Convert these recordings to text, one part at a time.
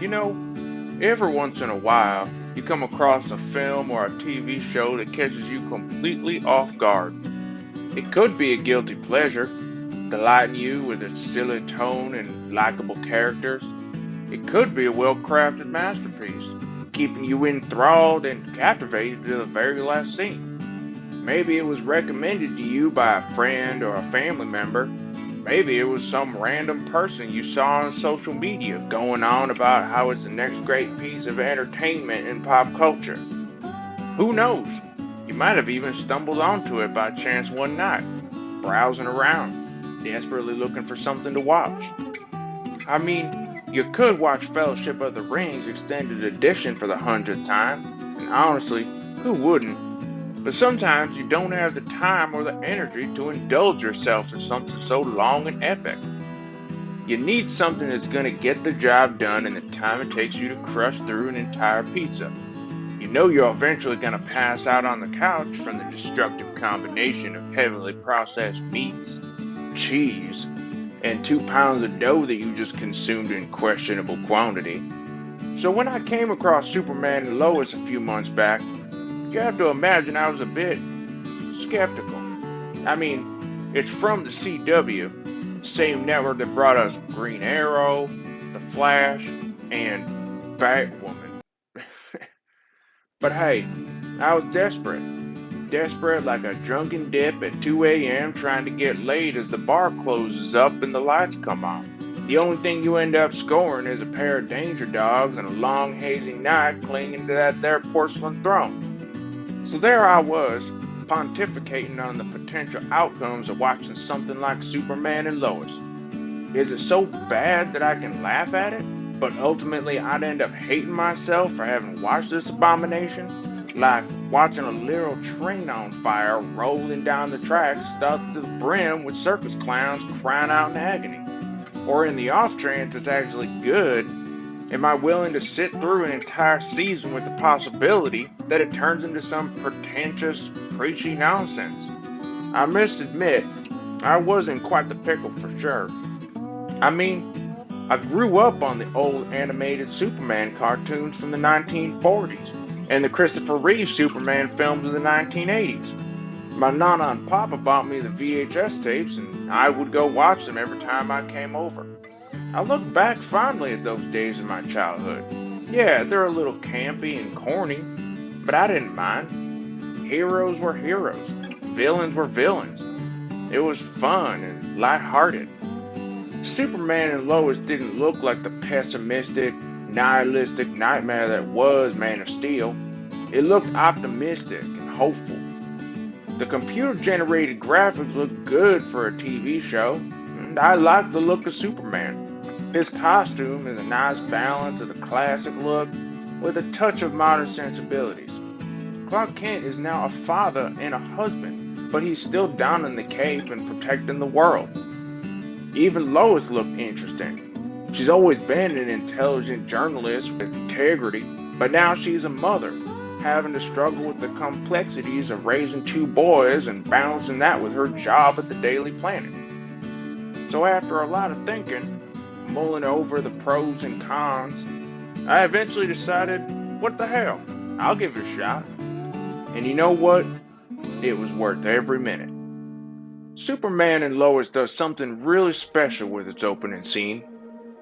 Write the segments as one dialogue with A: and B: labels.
A: You know, every once in a while, you come across a film or a TV show that catches you completely off guard. It could be a guilty pleasure, delighting you with its silly tone and likable characters. It could be a well crafted masterpiece, keeping you enthralled and captivated to the very last scene. Maybe it was recommended to you by a friend or a family member. Maybe it was some random person you saw on social media going on about how it's the next great piece of entertainment in pop culture. Who knows? You might have even stumbled onto it by chance one night, browsing around, desperately looking for something to watch. I mean, you could watch Fellowship of the Rings Extended Edition for the hundredth time, and honestly, who wouldn't? But sometimes you don't have the time or the energy to indulge yourself in something so long and epic. You need something that's going to get the job done in the time it takes you to crush through an entire pizza. You know you're eventually going to pass out on the couch from the destructive combination of heavily processed meats, cheese, and 2 pounds of dough that you just consumed in questionable quantity. So when I came across Superman and Lois a few months back, you have to imagine I was a bit skeptical. I mean, it's from the CW, same network that brought us Green Arrow, The Flash, and Batwoman. But hey, I was desperate. Desperate like a drunken dip at 2 a.m. trying to get laid as the bar closes up and the lights come on. The only thing you end up scoring is a pair of danger dogs and a long hazy night clinging to that there porcelain throne. So there I was, pontificating on the potential outcomes of watching something like Superman and Lois. Is it so bad that I can laugh at it, but ultimately I'd end up hating myself for having watched this abomination? Like watching a literal train on fire rolling down the tracks stuffed to the brim with circus clowns crying out in agony. Or in the off chance it's actually good, am I willing to sit through an entire season with the possibility that it turns into some pretentious, preachy nonsense? I must admit, I was in quite the pickle for sure. I mean, I grew up on the old animated Superman cartoons from the 1940s and the Christopher Reeve Superman films of the 1980s. My nana and papa bought me the VHS tapes and I would go watch them every time I came over. I look back fondly at those days in my childhood. Yeah, they're a little campy and corny, but I didn't mind. Heroes were heroes, villains were villains. It was fun and lighthearted. Superman and Lois didn't look like the pessimistic, nihilistic nightmare that was Man of Steel. It looked optimistic and hopeful. The computer-generated graphics looked good for a TV show, and I liked the look of Superman. His costume is a nice balance of the classic look with a touch of modern sensibilities. Clark Kent is now a father and a husband, but he's still donning the cape and protecting the world. Even Lois looked interesting. She's always been an intelligent journalist with integrity, but now she's a mother, having to struggle with the complexities of raising two boys and balancing that with her job at the Daily Planet. So after a lot of thinking, mulling over the pros and cons, I eventually decided, what the hell, I'll give it a shot. And you know what? It was worth every minute. Superman and Lois does something really special with its opening scene,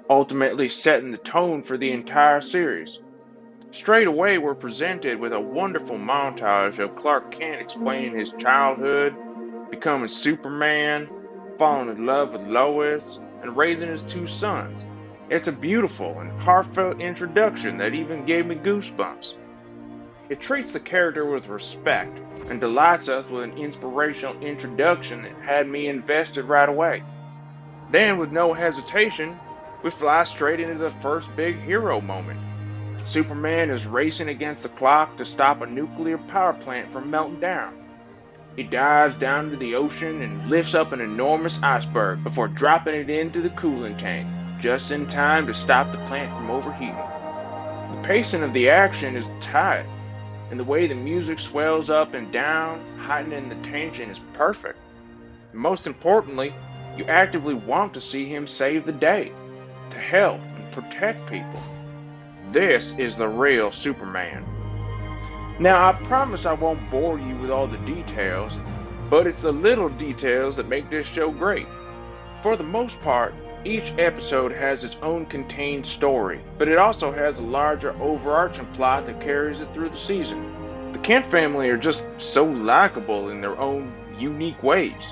A: ultimately setting the tone for the entire series. Straight away, we're presented with a wonderful montage of Clark Kent explaining his childhood, becoming Superman, falling in love with Lois, and raising his two sons. It's a beautiful and heartfelt introduction that even gave me goosebumps. It treats the character with respect and delights us with an inspirational introduction that had me invested right away. Then, with no hesitation, we fly straight into the first big hero moment. Superman is racing against the clock to stop a nuclear power plant from melting down. He dives down into the ocean and lifts up an enormous iceberg before dropping it into the cooling tank, just in time to stop the plant from overheating. The pacing of the action is tight, and the way the music swells up and down, heightening the tension, is perfect. And most importantly, you actively want to see him save the day, to help and protect people. This is the real Superman. Now, I promise I won't bore you with all the details, but it's the little details that make this show great. For the most part, each episode has its own contained story, but it also has a larger overarching plot that carries it through the season. The Kent family are just so likable in their own unique ways.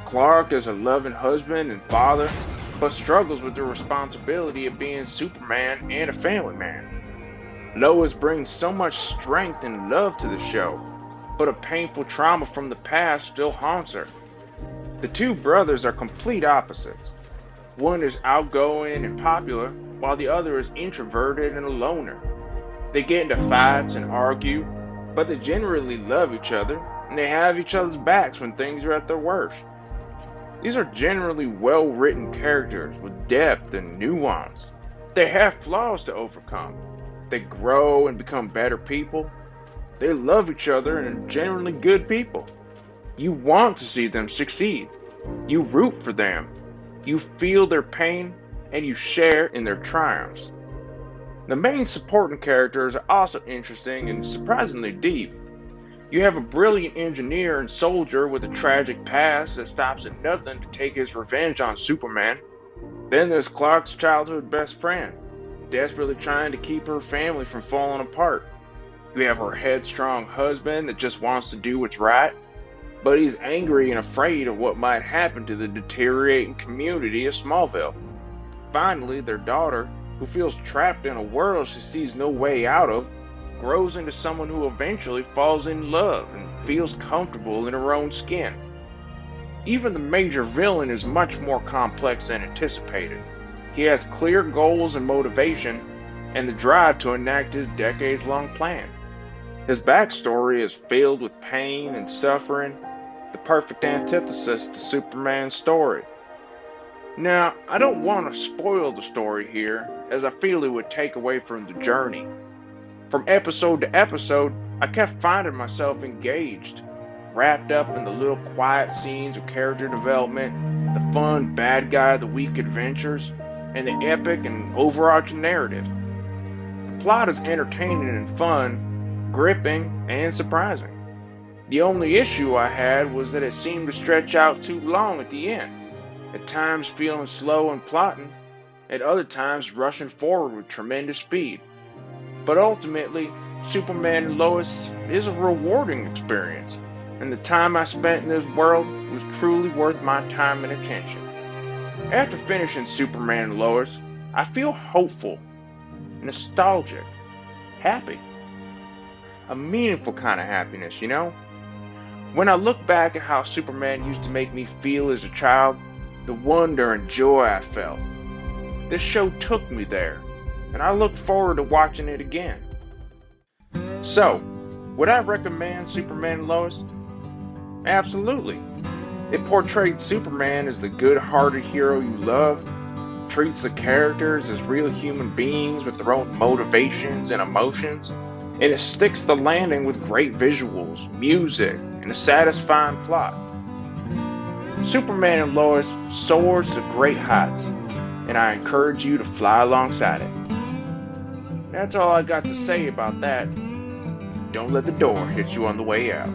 A: Clark is a loving husband and father, but struggles with the responsibility of being Superman and a family man. Lois brings so much strength and love to the show, but a painful trauma from the past still haunts her. The two brothers are complete opposites. One is outgoing and popular, while the other is introverted and a loner. They get into fights and argue, but they generally love each other, and they have each other's backs when things are at their worst. These are generally well-written characters with depth and nuance. They have flaws to overcome. They grow and become better people. They love each other and are generally good people. You want to see them succeed. You root for them. You feel their pain and you share in their triumphs. The main supporting characters are also interesting and surprisingly deep. You have a brilliant engineer and soldier with a tragic past that stops at nothing to take his revenge on Superman. Then there's Clark's childhood best friend, desperately trying to keep her family from falling apart. You have her headstrong husband that just wants to do what's right, but he's angry and afraid of what might happen to the deteriorating community of Smallville. Finally, their daughter, who feels trapped in a world she sees no way out of, grows into someone who eventually falls in love and feels comfortable in her own skin. Even the major villain is much more complex than anticipated. He has clear goals and motivation, and the drive to enact his decades-long plan. His backstory is filled with pain and suffering, the perfect antithesis to Superman's story. Now, I don't want to spoil the story here, as I feel it would take away from the journey. From episode to episode, I kept finding myself engaged, wrapped up in the little quiet scenes of character development, the fun bad guy of the week adventures, and the epic and overarching narrative. The plot is entertaining and fun, gripping and surprising. The only issue I had was that it seemed to stretch out too long at the end, at times feeling slow and plotting, at other times rushing forward with tremendous speed. But ultimately, Superman and Lois is a rewarding experience, and the time I spent in this world was truly worth my time and attention. After finishing Superman and Lois, I feel hopeful, nostalgic, happy. A meaningful kind of happiness, you know? When I look back at how Superman used to make me feel as a child, the wonder and joy I felt, this show took me there, and I look forward to watching it again. So, would I recommend Superman and Lois? Absolutely. It portrayed Superman as the good-hearted hero you love, treats the characters as real human beings with their own motivations and emotions, and it sticks the landing with great visuals, music, and a satisfying plot. Superman and Lois soars to great heights, and I encourage you to fly alongside it. That's all I got to say about that. Don't let the door hit you on the way out.